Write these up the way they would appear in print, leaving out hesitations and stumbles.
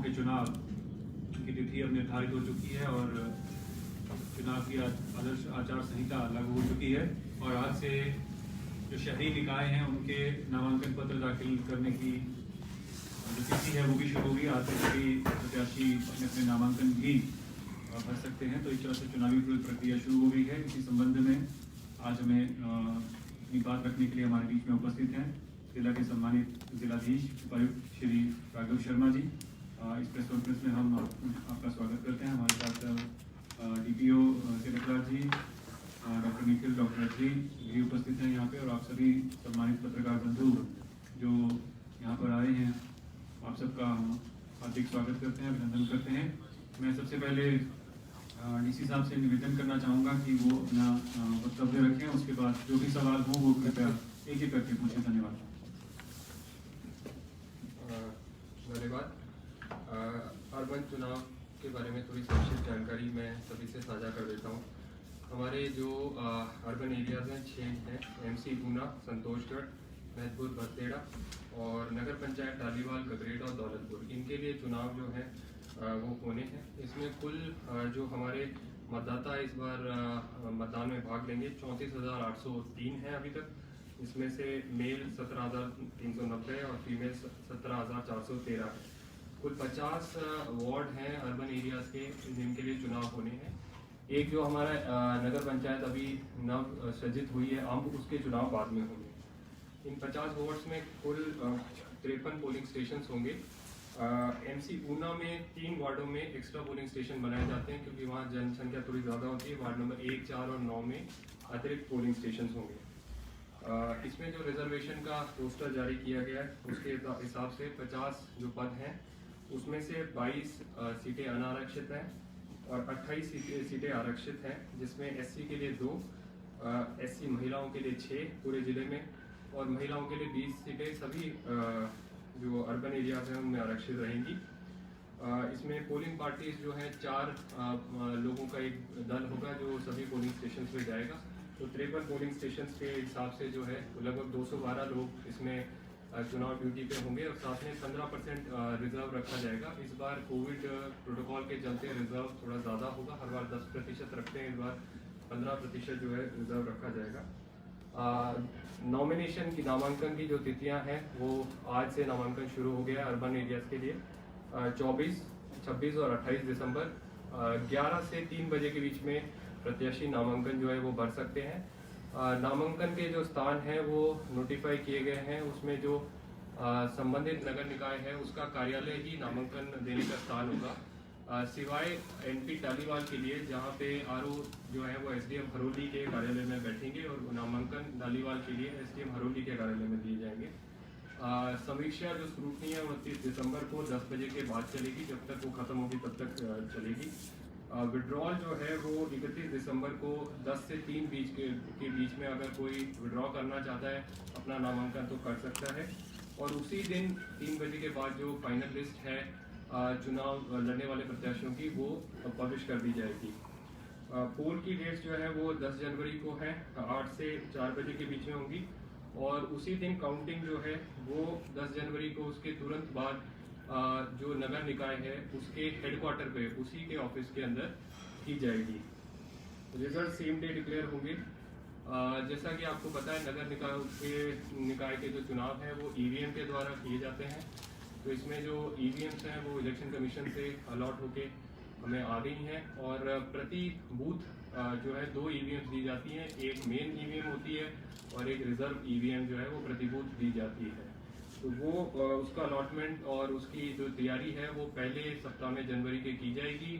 के चुनाव की तिथि अब निर्धारित हो चुकी है और चुनाव की आदर्श आचार संहिता लागू हो चुकी है और आज से जो शहरी निकाय हैं उनके नामांकन पत्र दाखिल करने की जो तिथि है वो भी शुरू होगी। आज से सभी प्रत्याशी अपने अपने नामांकन भी भर सकते हैं। तो इस तरह से चुनावी प्रक्रिया शुरू हो गई है। इसी संबंध में आज हमें अपनी बात रखने के लिए हमारे बीच में उपस्थित हैं जिला के सम्मानित जिलाधीश उपायुक्त श्री राघव शर्मा जी। इस प्रेस कॉन्फ्रेंस में हम आपका स्वागत करते हैं। हमारे साथ DPO तिलकराज जी, डॉक्टर निखिल, डॉक्टर अजय भी उपस्थित हैं यहाँ पे और आप सभी सम्मानित पत्रकार बंधु जो यहाँ पर आए हैं, आप सबका हार्दिक स्वागत करते हैं, अभिनंदन करते हैं। मैं सबसे पहले DC साहब से निवेदन करना चाहूँगा कि वो अपना वक्तव्य रखें, उसके बाद जो भी सवाल हो वो कृपया एक एक करके पूछें। धन्यवाद। धन्यवाद। अर्बन चुनाव के बारे में थोड़ी संक्षिप्त जानकारी मैं सभी से साझा कर देता हूँ। हमारे जो अर्बन एरियाज हैं 6 हैं, MC ऊना, संतोषगढ़, महतपुर, बरतेड़ा और नगर पंचायत टालीवाल, गगरेट और दौलतपुर। इनके लिए चुनाव जो है वो होने हैं। इसमें कुल जो हमारे मतदाता इस बार मतदान में भाग लेंगे 34,803 हैं अभी तक। इसमें से मेल 17,390 और फीमेल 17,413 है। कुल 50 वार्ड हैं अर्बन एरियाज के जिनके लिए चुनाव होने हैं। एक जो हमारा नगर पंचायत अभी नव सज्जित हुई है अम्ब, उसके चुनाव बाद में होंगे। इन 50 वार्ड्स में कुल 53 पोलिंग स्टेशन होंगे। MC ऊना में 3 वार्डों में एक्स्ट्रा पोलिंग स्टेशन बनाए जाते हैं क्योंकि वहाँ जनसंख्या थोड़ी ज़्यादा होती है। वार्ड नंबर 1, 4 और 9 में अतिरिक्त पोलिंग स्टेशन होंगे। इसमें जो रिजर्वेशन का पोस्टर जारी किया गया है उसके हिसाब से 50 जो पद हैं उसमें से 22 सीटें अनारक्षित हैं और 28 सीटें आरक्षित हैं, जिसमें SC के लिए 2, SC महिलाओं के लिए 6 पूरे ज़िले में और महिलाओं के लिए 20 सीटें सभी जो अर्बन एरियाज हैं उनमें आरक्षित रहेंगी। इसमें पोलिंग पार्टीज जो हैं 4 लोगों का एक दल होगा जो सभी पोलिंग स्टेशन पे जाएगा। तो 53 पोलिंग स्टेशन के हिसाब से जो है लगभग 212 लोग इसमें चुनाव ड्यूटी पे होंगे और साथ में 15% रिजर्व रखा जाएगा। इस बार कोविड प्रोटोकॉल के चलते रिजर्व थोड़ा ज़्यादा होगा। हर बार 10% रखते हैं, इस बार 15% जो है रिजर्व रखा जाएगा। नॉमिनेशन की नामांकन की जो तिथियां हैं वो आज से नामांकन शुरू हो गया है अर्बन एरियाज के लिए। 24, 26 और 28 दिसंबर 11 से 3 बजे के बीच में प्रत्याशी नामांकन जो है वो भर सकते हैं। नामांकन के जो स्थान हैं वो नोटिफाई किए गए हैं। उसमें जो संबंधित नगर निकाय है उसका कार्यालय ही नामांकन देने का स्थान होगा, सिवाय NP टालीवाल के लिए जहां पे RO जो है वो SDM हरोली के कार्यालय में बैठेंगे और नामांकन टालीवाल के लिए SDM हरोली के कार्यालय में दिए जाएंगे। समीक्षा जो स्क्रूटनी है 29 दिसंबर को 10 बजे के बाद चलेगी, जब तक वो खत्म होगी तब तक चलेगी। विड्रॉल जो है वो 31 दिसंबर को 10 से 3 के बीच में अगर कोई विड्रॉ करना चाहता है अपना नामांकन तो कर सकता है और उसी दिन 3 बजे के बाद जो फाइनल लिस्ट है चुनाव लड़ने वाले प्रत्याशियों की वो पब्लिश कर दी जाएगी। पोल की डेट्स जो है वो 10 जनवरी को है, 8 से 4 बजे के बीच में होंगी और उसी दिन काउंटिंग जो है वो 10 जनवरी को उसके तुरंत बाद जो नगर निकाय है उसके हेडक्वार्टर पे उसी के ऑफिस के अंदर की जाएगी। रिजल्ट सेम डे डिक्लेयर होंगे। जैसा कि आपको पता है नगर निकाय के जो चुनाव हैं वो EVM के द्वारा किए जाते हैं। तो इसमें जो EVMs हैं वो इलेक्शन कमीशन से अलॉट होके हमें आ गई हैं और प्रति बूथ जो है 2 EVMs दी जाती हैं। एक मेन EVM होती है और एक रिजर्व EVM जो है वो प्रति बूथ दी जाती है। तो वो उसका अलॉटमेंट और उसकी जो तैयारी है वो पहले सप्ताह में जनवरी के की जाएगी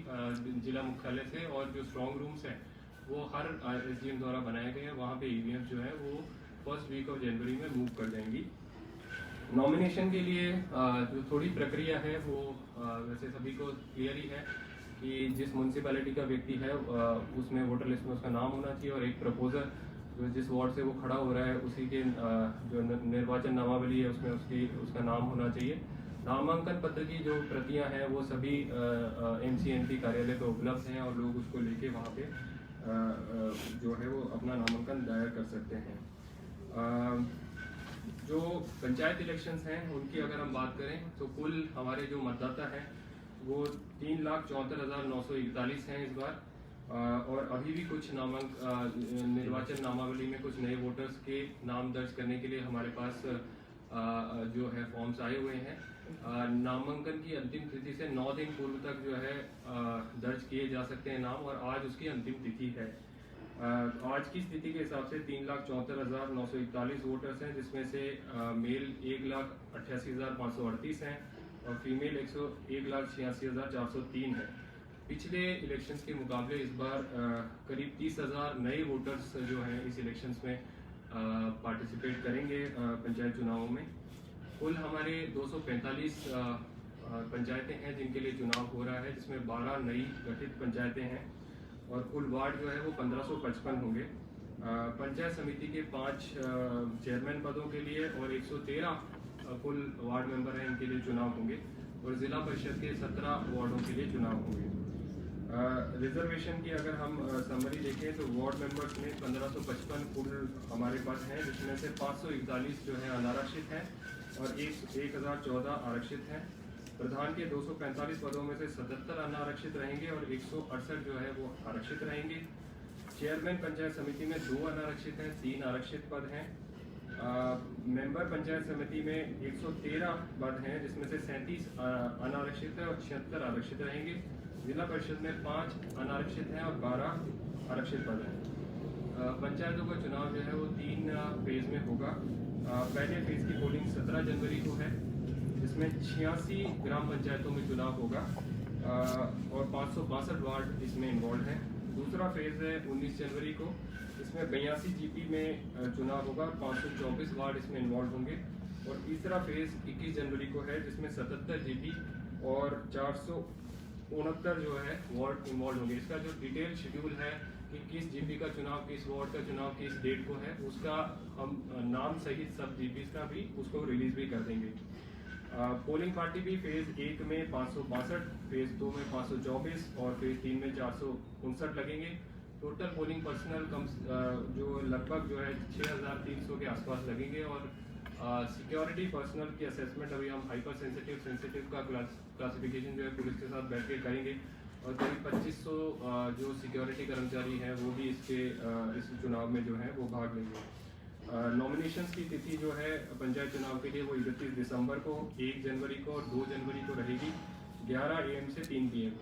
जिला मुख्यालय से, और जो स्ट्रॉन्ग रूम्स हैं वो हर SDM द्वारा बनाए गए हैं, वहाँ पे EVMs जो है वो फर्स्ट वीक ऑफ जनवरी में मूव कर जाएंगी। नॉमिनेशन के लिए जो थोड़ी प्रक्रिया है वो वैसे सभी को क्लियर ही है कि जिस म्यूनसिपैलिटी का व्यक्ति है उसमें वोटर लिस्ट में उसका नाम होना चाहिए और एक प्रपोजर जो जिस वार्ड से वो खड़ा हो रहा है उसी के जो निर्वाचन नामावली है उसमें उसका नाम होना चाहिए। नामांकन पत्र की जो प्रतियां हैं वो सभी MC/NP कार्यालय पर उपलब्ध हैं और लोग उसको लेके वहाँ पे जो है वो अपना नामांकन दायर कर सकते हैं। जो पंचायत इलेक्शंस हैं उनकी अगर हम बात करें तो कुल हमारे जो मतदाता हैं वो 3,74,941 हैं इस बार। और अभी भी कुछ निर्वाचन नामावली में कुछ नए वोटर्स के नाम दर्ज करने के लिए हमारे पास जो है फॉर्म्स आए हुए हैं। नामांकन की अंतिम तिथि से 9 दिन पूर्व तक जो है दर्ज किए जा सकते हैं नाम, और आज उसकी अंतिम तिथि है। आज की स्थिति के हिसाब से 3,74,941 वोटर्स हैं, जिसमें से मेल 1,88,538 हैं और फीमेल 1,86,403 है। पिछले इलेक्शंस के मुकाबले इस बार करीब 30,000 नए वोटर्स जो हैं इस इलेक्शंस में पार्टिसिपेट करेंगे पंचायत चुनावों में। कुल हमारे 245 पंचायतें हैं जिनके लिए चुनाव हो रहा है, जिसमें 12 नई गठित पंचायतें हैं और कुल वार्ड जो है वो 1555 होंगे। पंचायत समिति के 5 चेयरमैन पदों के लिए और 113 कुल वार्ड मेंबर हैं, इनके लिए चुनाव होंगे और जिला परिषद के 17 वार्डों के लिए चुनाव होंगे। रिजर्वेशन की अगर हम समरी देखें तो वार्ड मेंबर्स में 1555 कुल हमारे पास हैं, जिसमें से 541 जो है अनारक्षित हैं और 1014 आरक्षित हैं। प्रधान के 245 पदों में से 77 अनारक्षित रहेंगे और 168 जो है वो आरक्षित रहेंगे। चेयरमैन पंचायत समिति में 2 अनारक्षित हैं, 3 आरक्षित पद हैं। मेंबर पंचायत समिति में 113 पद हैं, जिसमें से 37 अनारक्षित है और 76 आरक्षित रहेंगे। जिला परिषद में 5 अनारक्षित हैं और 12 आरक्षित पद हैं। पंचायतों का चुनाव जो है वो 3 फेज में होगा। पहले फेज की पोलिंग 17 जनवरी को है, जिसमें 86 ग्राम पंचायतों में चुनाव होगा और 562 वार्ड इसमें इन्वॉल्व हैं। दूसरा फेज है 19 जनवरी को, इसमें 82 जीपी में चुनाव होगा, 524 वार्ड इसमें इन्वॉल्व होंगे। और तीसरा फेज 21 जनवरी को है, जिसमें 77 जीपी और 469 जो है वार्ड इन्वॉल्व होंगे। इसका जो डिटेल शेड्यूल है कि किस जीपी का चुनाव, किस वार्ड का चुनाव किस डेट को है, उसका हम नाम सहित सब जीपी का भी उसको रिलीज भी कर देंगे। पोलिंग पार्टी भी फेज 1 में 562, फेज 2 में 524 और फेज 3 में 459 लगेंगे। टोटल पोलिंग पर्सनल जो लगभग जो है 6,300 के आसपास लगेंगे। और सिक्योरिटी पर्सनल की असेसमेंट अभी हम हाइपर सेंसिटिव का क्लासिफिकेशन जो है पुलिस के साथ बैठ के करेंगे और करीब 2500 जो सिक्योरिटी कर्मचारी हैं वो भी इस चुनाव में जो है वो भाग लेंगे। नॉमिनेशंस की तिथि जो है पंचायत चुनाव के लिए वो 31 दिसंबर को, 1 जनवरी को और 2 जनवरी को रहेगी 11 AM से 3 PM।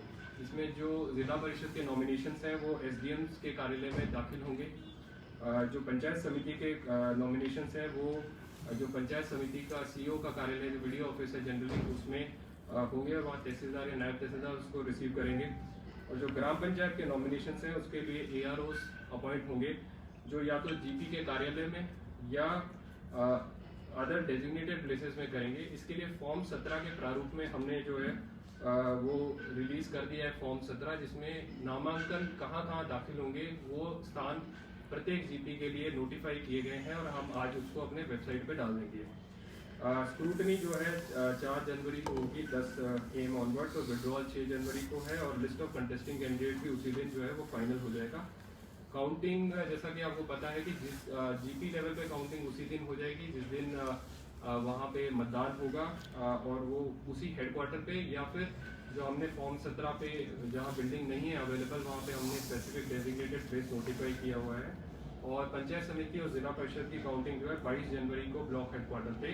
इसमें जो जिला परिषद के नॉमिनेशंस हैं वो SDMs के कार्यालय में दाखिल होंगे। जो पंचायत समिति के नॉमिनेशंस हैं वो जो पंचायत समिति का CO का कार्यालय जो वीडियो ऑफिस है जनरली उसमें होंगे और वहाँ तहसीलदार या नायब तहसीलदार उसको रिसीव करेंगे। और जो ग्राम पंचायत के नॉमिनेशंस हैं उसके लिए AROs अपॉइंट होंगे, जो या तो GP के कार्यालय में या अदर डेजिग्नेटेड प्लेसेस में करेंगे। इसके लिए फॉर्म 17 के प्रारूप में हमने जो है वो रिलीज कर दिया है फॉर्म 17, जिसमें नामांकन कहाँ दाखिल होंगे वो स्थान प्रत्येक GP के लिए नोटिफाई किए गए हैं और हम आज उसको अपने वेबसाइट पे डाल देंगे। स्क्रूटनी जो है 4 जनवरी को होगी 10 AM ऑनवर्ड्स और विड्रॉल 6 जनवरी को है और लिस्ट ऑफ कंटेस्टिंग कैंडिडेट भी उसी दिन जो है वो फाइनल हो जाएगा। काउंटिंग जैसा कि आपको पता है कि जिस GP लेवल पे काउंटिंग उसी दिन हो जाएगी जिस दिन वहाँ पे मतदान होगा और वो उसी हेडक्वार्टर पे या फिर जो हमने फॉर्म 17 पे जहाँ बिल्डिंग नहीं है अवेलेबल वहाँ पे हमने स्पेसिफिक डेजिग्नेटेड प्लेस नोटिफाई किया हुआ है। और पंचायत समिति और जिला परिषद की काउंटिंग जो है 22 जनवरी को ब्लॉक हेडक्वार्टर पे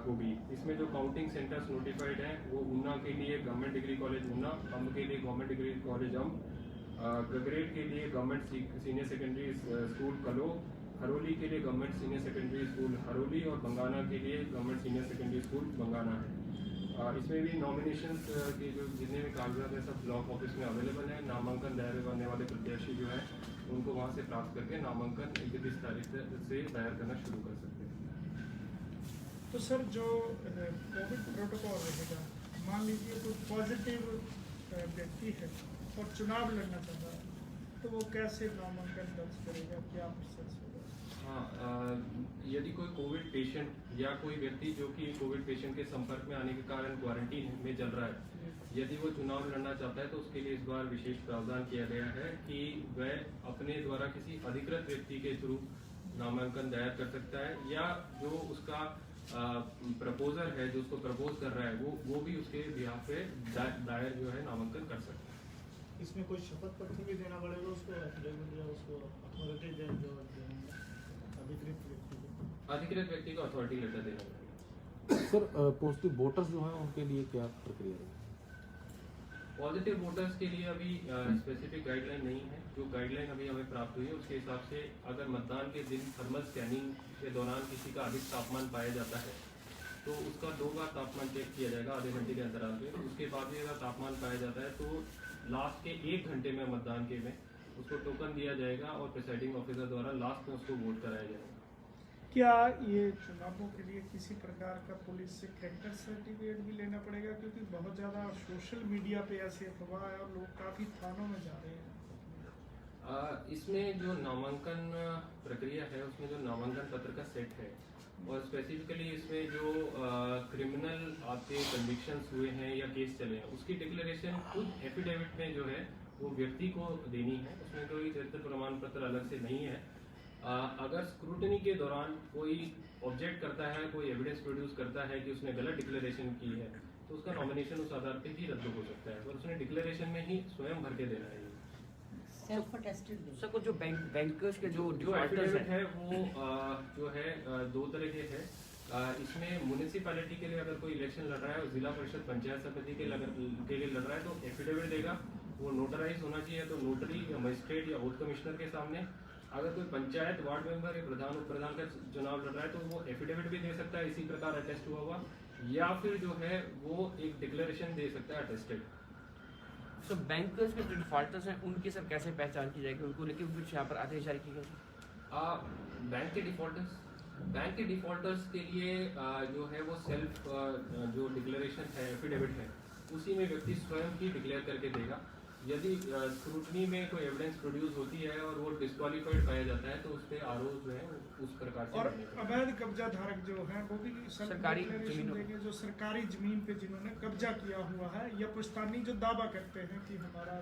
होगी। इसमें जो काउंटिंग सेंटर्स नोटिफाइड हैं वो ऊना के लिए गवर्नमेंट डिग्री कॉलेज ऊना, अम्ब के लिए गवर्नमेंट डिग्री कॉलेज अम्ब, गगरेट के लिए गवर्नमेंट सीनियर सेकेंडरी स्कूल कलो, हरोली के लिए government senior secondary school Haroli और बंगाना के लिए government senior secondary school Bangana है। इसमें भी नॉमिनेशंस के जो जितने भी कागजात हैं सब ब्लॉक ऑफिस में अवेलेबल है। नामांकन दायर करने वाले प्रत्याशी जो है उनको वहाँ से प्राप्त करके नामांकन 31 तारीख से दायर करना शुरू कर सकते हैं। तो सर जो कोविड प्रोटोकॉल रहेगा, मान लीजिए कोई पॉजिटिव व्यक्ति है और चुनाव लड़ना चाहता है तो वो कैसे नामांकन दर्ज करेगा, क्या प्रोसेस होगा? हाँ, यदि कोई कोविड पेशेंट या कोई व्यक्ति जो कि कोविड पेशेंट के संपर्क में आने के कारण क्वारंटीन में चल रहा है, यदि वो चुनाव लड़ना चाहता है तो उसके लिए इस बार विशेष प्रावधान किया गया है कि वह अपने द्वारा किसी अधिकृत व्यक्ति के थ्रू नामांकन दायर कर सकता है या जो उसका प्रपोजर है जो उसको प्रपोज कर रहा है वो भी उसके बिहाफ पे दायर जो है नामांकन कर सकता है। इसमें कोई शपथ पत्र भी देना पड़ेगा उसको, एफिडेविट या उसको अथॉरिटी जो अधिकृत व्यक्ति को अथॉरिटी लेटर देना पड़ेगा। सर पॉजिटिव वोटर्स जो हैं उनके लिए क्या प्रक्रिया है? पॉजिटिव वोटर्स के लिए अभी स्पेसिफिक गाइडलाइन नहीं है। जो गाइडलाइन अभी हमें प्राप्त हुई है उसके हिसाब से अगर मतदान के दिन थर्मल स्कैनिंग के दौरान किसी का अधिक तापमान पाया जाता है तो उसका 2 बार तापमान चेक किया जाएगा आधे घंटे के अंतराल पे। उसके बाद भी अगर तापमान पाया जाता है तो लास्ट के 1 घंटे में मतदान के में उसको टोकन दिया जाएगा और प्रिसाइडिंग ऑफिसर द्वारा लास्ट में उसको वोट कराया जाएगा। क्या ये चुनावों के लिए किसी प्रकार का पुलिस से कैरेक्टर सर्टिफिकेट भी लेना पड़ेगा, क्योंकि बहुत ज़्यादा सोशल मीडिया पे ऐसी अफवाह है और लोग काफ़ी थानों में जा रहे हैं? इसमें जो नामांकन प्रक्रिया है उसमें जो नामांकन पत्र का सेट है और स्पेसिफिकली इसमें जो क्रिमिनल आपके कन्विक्शंस हुए हैं या केस चले हैं उसकी डिक्लेरेशन खुद एफिडेविट में जो है वो व्यक्ति को देनी है। उसमें कोई चरित्र प्रमाण पत्र अलग से नहीं है। अगर स्क्रूटनी के दौरान कोई ऑब्जेक्ट करता है, कोई एविडेंस प्रोड्यूस करता है कि उसने गलत डिक्लेरेशन की है तो उसका नॉमिनेशन उस आधार पर ही रद्द हो सकता है और उसने डिक्लेरेशन में ही स्वयं भर के देना है। सेल्फ अटेस्टेड सर कुछ जो बैंकर्स के जो एफिडेविट है वो जो है 2 तरह के है। इसमें म्युनिसिपैलिटी के लिए अगर कोई इलेक्शन लड़ रहा है और जिला परिषद पंचायत समिति के लिए लड़ रहा है तो एफिडेविट देगा। वो नोटराइज होना चाहिए तो नोटरी या मजिस्ट्रेट या हाउस कमिश्नर के सामने। अगर कोई पंचायत वार्ड मेंबर या प्रधान उप प्रधान का चुनाव लड़ रहा है तो वो एफिडेविट भी दे सकता है इसी प्रकार अटेस्ट हुआ हुआ, या फिर जो है वो एक डिक्लेरेशन दे सकता है अटेस्टेड। सर बैंकर्स के जो डिफॉल्टर्स हैं उनकी सर कैसे पहचान की जाएगी, उनको लेके कुछ यहाँ पर आदेश जारी किए गए? बैंक के डिफॉल्टर्स के लिए जो है वो सेल्फ जो डिक्लेरेशन है एफिडेविट है उसी में व्यक्ति स्वयं ही डिक्लेयर करके देगा। यदि स्क्रूटनी में कोई एविडेंस प्रोड्यूस होती है और वो डिस्क्वालीफाइड पाया जाता है तो उस पर आरोप जो है उस प्रकार से। और अवैध कब्जा धारक जो है वो भी सरकारी जमीनों देंगे, जो सरकारी जमीन पे जिन्होंने कब्जा किया हुआ है या पुश्तैनी जो दावा करते हैं कि हमारा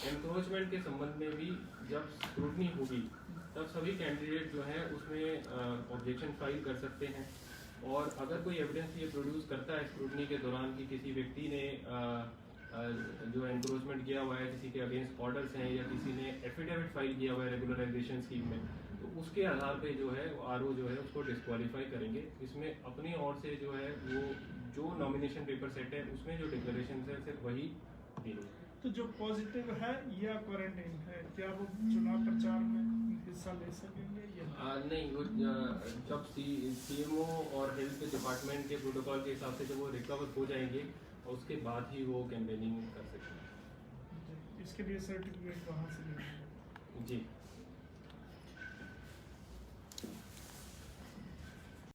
एनक्रोचमेंट के संबंध में भी जब स्क्रूटनी होगी तब सभी कैंडिडेट जो है उसमें ऑब्जेक्शन फाइल कर सकते हैं। और अगर कोई एविडेंस ये प्रोड्यूस करता है स्क्रूटनी के दौरान कि किसी व्यक्ति ने जो एनक्रोचमेंट किया हुआ है, किसी के अगेंस्ट ऑर्डर्स हैं या किसी ने एफिडेविट फाइल किया हुआ है रेगुलराइजेशन स्कीम में, तो उसके आधार पे जो है आरओ जो है उसको डिस्क्वालीफाई करेंगे। इसमें अपनी ओर से जो है वो जो नॉमिनेशन पेपर सेट है उसमें जो डिक्लेरेशन है सिर्फ वही देनी है। तो जो पॉजिटिव है या क्वारंटाइन है, क्या वो चुनाव प्रचार में हिस्सा ले सकेंगे या नहीं? वो जब सीएमओ और हेल्थ डिपार्टमेंट के प्रोटोकॉल के हिसाब से जब वो रिकवर हो जाएंगे और उसके बाद ही वो कैंपेनिंग कर सकेंगे। इसके लिए सर्टिफिकेट कहाँ से लेंगे? जी